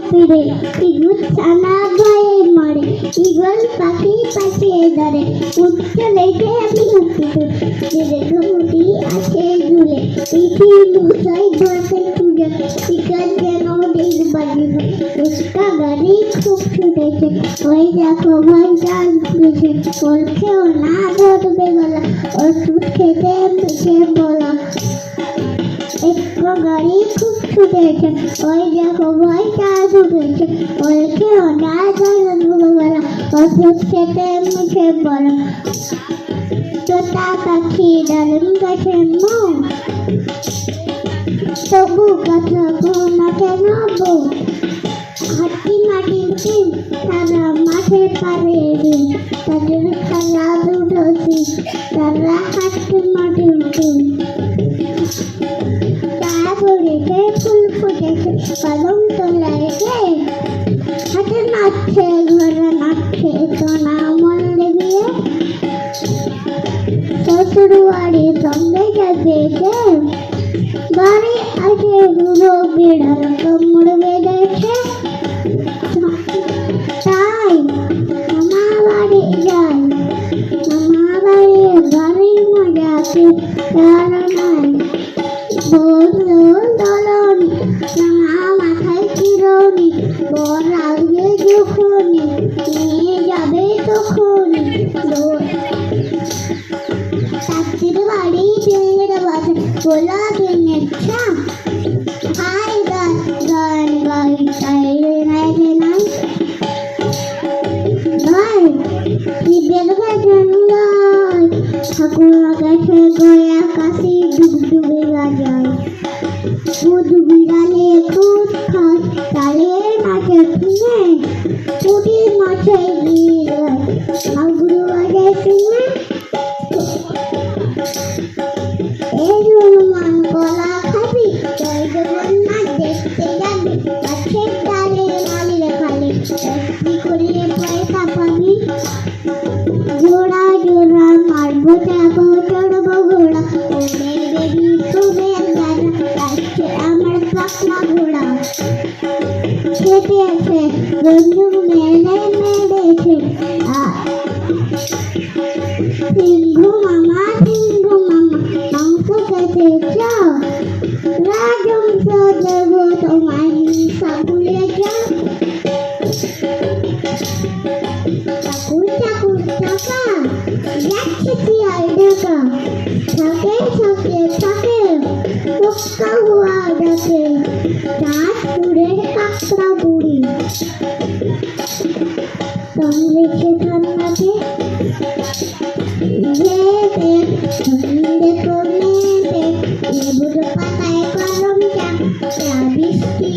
ফিরে ইগল ছানা ভয়ে মরে ইগল পাখি পাশে ধরে উঠতে লেগে আমি ধরে ঘুমটি আছে ঝুলে পিঠি লুচাই ঘরতে খুঁজে ইগল যেন দেখবার দিল উস্কা গাড়ি খুব ছুটেছে ওই দেখো ভাই চাল ঘুরেছে বলছেও না ধরবে গলা ওষুধ খেতে মুখে বলা গাড়ি খুব ছুটেছে ওই দেখো ভাই চাল ঢুকেছে বলছেও না ধরবে গলা ওষুধ খেতে মুখে বলা তোতা পাখি ডালিম গাছে মুখ তবু কথা না কেন বউ হাতি মাটির দিন তারা মাঠে পারে দিন তাদের খেলা দুটোছি তারা হাতি মাটির দিন তারপরে ফুল ফুটেছে কলম তোলাইছে হাতে নাচছে ঘরে নাচছে সোনা মল্লে বিয়ে শ্বশুর বাড়ি সঙ্গে গেছে বাড়ি আছে দুটো বিড়াল কোমর বেঁধেছে তাই মামা বাড়ি যাই মামা বাড়ি বাড়ির মজাকে তারা নাই বললো দলনি মামা মাথায় চিরনি বর আসবে যখনই নিয়ে যাবে তখনই চাকরির বাড়ি দিনের বাসে গোলা দিনের চা আই গান গান গাই চাইলে নাই নাই গাই শিবের বাজন গাই ঠাকুর গাছে গয়া কাশি ডুবডুবে বাজায় দুধ বিড়ালে খুব খাস তালে নাচে শুনে পুটি মাছে গিয়ে মাগুর বাজায় শুনে এই হনুমান কলা খাবি জয় জগন্নাথ দেখতে যাবি গাছের ডালে মালিরে খালি কি করিয়ে পয়সা পাবি জোড়া জোড়া মারবো যাবো চড়বো ঘোড়া ওদের বেবি খুবের গাড়া আসছে আমার পাকনা ঘোড়া খেতে আছে বন্ধু মেলে মেরেছে সিংহ মামা মাংস খেতে চাও রাজংশ দেব তোমার সাবুলে যাও চাকুর চাকুর চাকা যাচ্ছে কি আর ঢাকা থাকে থাকে থাকে পোক্কা হুয়া ডাকে চাঁদ পুরের কাকড়া বুড়ি সঙ্গে ঠান্ডাতে লেবুর পাতায় কলম চাপ বৃষ্টি